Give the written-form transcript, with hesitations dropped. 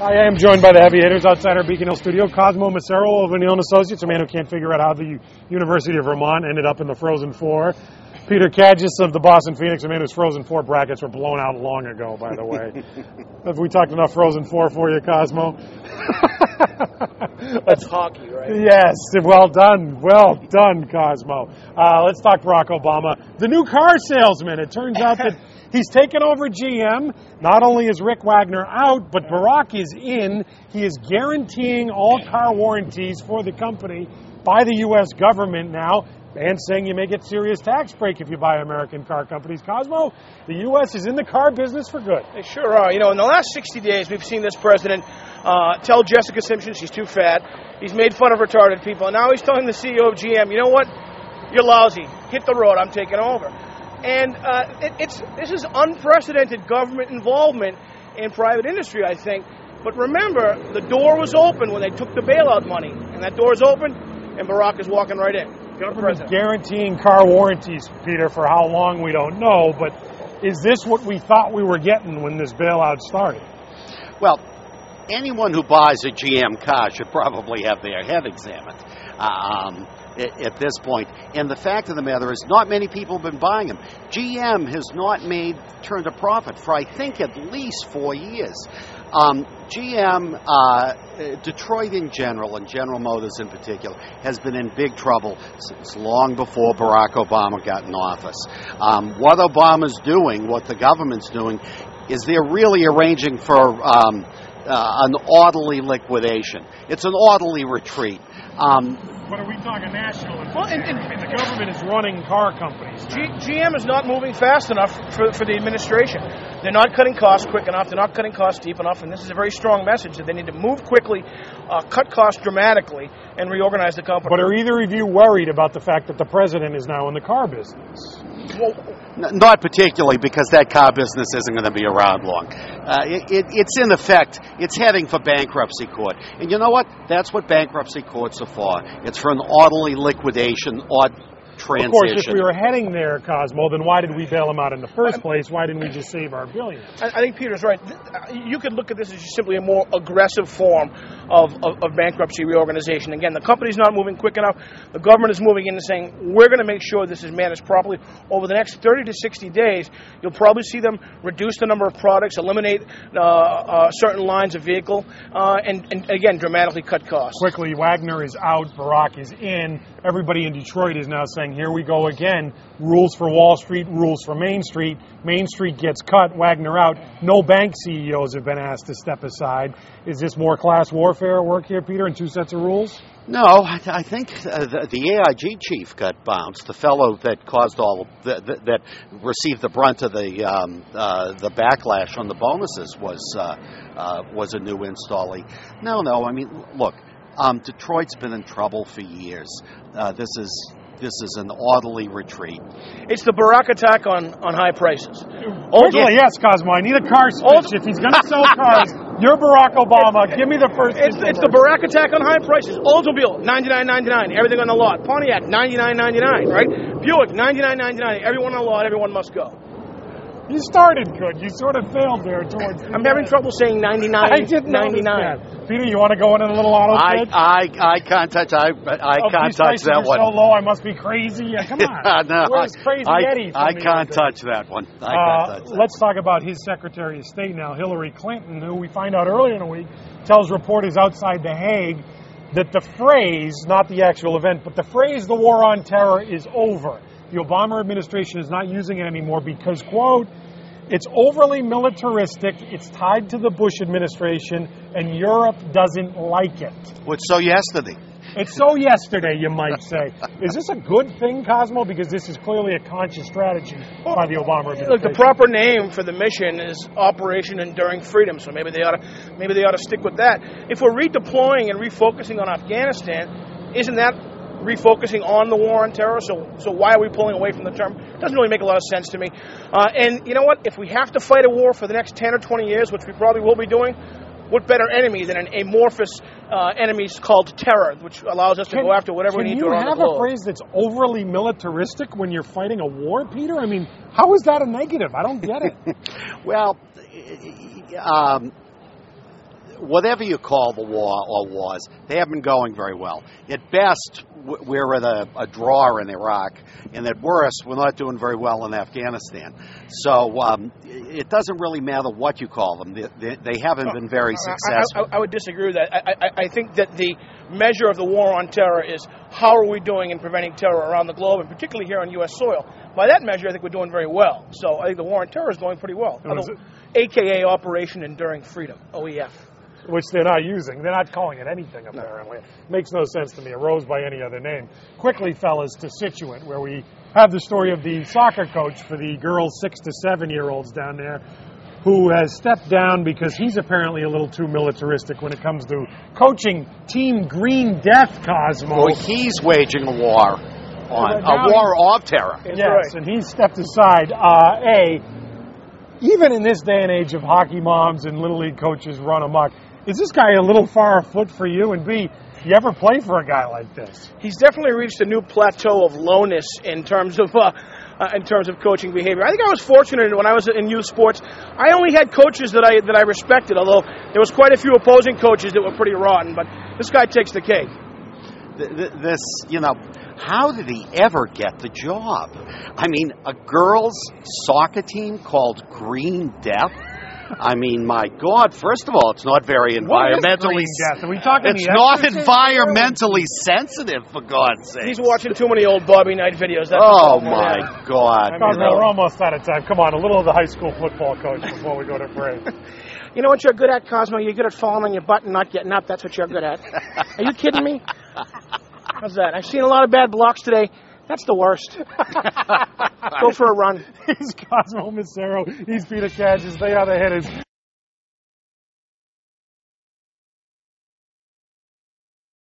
I am joined by the heavy hitters outside our Beacon Hill studio. Cosmo Macero of O'Neill & Associates, a man who can't figure out how the University of Vermont ended up in the Frozen Four. Peter Kagis of the Boston Phoenix, a man whose Frozen Four brackets were blown out long ago, by the way. Have we talked enough Frozen Four for you, Cosmo? That's hockey, right? Yes, well done, Cosmo. Let's talk Barack Obama. The new car salesman. It turns out that he's taken over GM. Not only is Rick Wagner out, but Barack is in. He is guaranteeing all car warranties for the company by the U.S. government now, and saying you may get serious tax break if you buy American car companies. Cosmo, the U.S. is in the car business for good. They sure are. You know, in the last 60 days, we've seen this president tell Jessica Simpson she's too fat. He's made fun of retarded people. And now he's telling the CEO of GM, you know what? You're lousy. Hit the road. I'm taking over. And this is unprecedented government involvement in private industry, I think. But remember, the door was open when they took the bailout money. And that door is open, and Barack is walking right in. Government guaranteeing car warranties, Peter, for how long we don't know. But is this what we thought we were getting when this bailout started? Well, anyone who buys a GM car should probably have their head examined at this point. And the fact of the matter is, not many people have been buying them. GM has not turned a profit for, I think, at least 4 years. GM, Detroit in general, and General Motors in particular, has been in big trouble since long before Barack Obama got in office. What Obama's doing, what the government's doing, is they're really arranging for an orderly liquidation. It's an orderly retreat. But are we talking national? Well, and the government is running car companies. GM is not moving fast enough for the administration. They're not cutting costs quick enough. They're not cutting costs deep enough. And this is a very strong message that they need to move quickly, cut costs dramatically, and reorganize the company. But are either of you worried about the fact that the president is now in the car business? Well, not particularly, because that car business isn't going to be around long. It's in effect, it's heading for bankruptcy court. And you know what? That's what bankruptcy courts are for. It's for an orderly liquidation or transition. Of course, if we were heading there, Cosmo, then why did we bail them out in the first place? Why didn't we just save our billions? I think Peter's right. You could look at this as just simply a more aggressive form of bankruptcy reorganization. Again, the company's not moving quick enough. The government is moving in and saying, we're going to make sure this is managed properly. Over the next 30 to 60 days, you'll probably see them reduce the number of products, eliminate certain lines of vehicle, and again, dramatically cut costs. Quickly, Wagner is out, Barack is in. Everybody in Detroit is now saying, here we go again. Rules for Wall Street, rules for Main Street. Main Street gets cut, Wagner out. No bank CEOs have been asked to step aside. Is this more class warfare at work here, Peter, and two sets of rules? No, I think the AIG chief got bounced. The fellow that caused that received the brunt of the backlash on the bonuses was a new installee. No. I mean, look, Detroit's been in trouble for years. This is an orderly retreat. It's the Barack attack on high prices. Yes, Cosmo. I need a car speech. If he's going to sell cars, you're Barack Obama. Give me the first. It's the Barack attack on high prices. Oldsmobile, $99.99. Everything on the lot. Pontiac, $99.99. Right? Buick, $99.99. Everyone on the lot. Everyone must go. You started good. You sort of failed there towards the I'm having trouble saying 99. I didn't 99. Peter, you want to go in a little auto pitch? I can't touch. I can't touch that one. So low, I must be crazy. Come on. No, where's Crazy Eddie? I can't touch that one. Let's talk about his Secretary of State now, Hillary Clinton, who we find out earlier in the week tells reporters outside The Hague that the phrase, not the actual event, but the phrase "the war on terror" is over. The Obama administration is not using it anymore because, quote, it's overly militaristic, it's tied to the Bush administration, and Europe doesn't like it. What's so yesterday? It's so yesterday, you might say. Is this a good thing, Cosmo? Because this is clearly a conscious strategy by the Obama administration. Look, the proper name for the mission is Operation Enduring Freedom, so maybe they ought to stick with that. If we're redeploying and refocusing on Afghanistan, isn't that refocusing on the war on terror? So why are we pulling away from the term? It doesn't really make a lot of sense to me. And you know what? If we have to fight a war for the next 10 or 20 years, which we probably will be doing, what better enemy than an amorphous enemy called terror, which allows us to go after whatever we need to around the globe? Can you have a phrase that's overly militaristic when you're fighting a war, Peter? I mean, how is that a negative? I don't get it. Well, whatever you call the war or wars, they haven't been going very well. At best, we're at a draw in Iraq, and at worst, we're not doing very well in Afghanistan. So it doesn't really matter what you call them. They haven't been very successful. I would disagree with that. I think that the measure of the war on terror is how are we doing in preventing terror around the globe, and particularly here on U.S. soil. By that measure, I think we're doing very well. So I think the war on terror is going pretty well. AKA Operation Enduring Freedom, OEF. Which they're not using. They're not calling it anything, apparently. It makes no sense to me. It rose by any other name. Quickly, fellas, to Situate, where we have the story of the soccer coach for the girls 6 to 7-year-olds down there, who has stepped down because he's apparently a little too militaristic when it comes to coaching Team Green Death, Cosmo. Well, he's waging a war of terror. Yes, right. And he's stepped aside. Even in this day and age of hockey moms and Little League coaches run amok, is this guy a little far afoot for you? And B, you ever play for a guy like this? He's definitely reached a new plateau of lowness in terms of coaching behavior. I think I was fortunate when I was in youth sports. I only had coaches that I respected, although there was quite a few opposing coaches that were pretty rotten. But this guy takes the cake. How did he ever get the job? I mean, a girls' soccer team called Green Death? I mean, my God, first of all, it's not very environmentally... Are we talking it's not environmentally sensitive, for God's sake. He's watching too many old Bobby Knight videos. That's my God. We're almost out of time. Come on, a little of the high school football coach before we go to break. You know what you're good at, Cosmo? You're good at falling on your butt and not getting up. That's what you're good at. Are you kidding me? How's that? I've seen a lot of bad blocks today. That's the worst. Go for a run. He's Cosmo Macero. He's Peter Cadges. They are the hitters.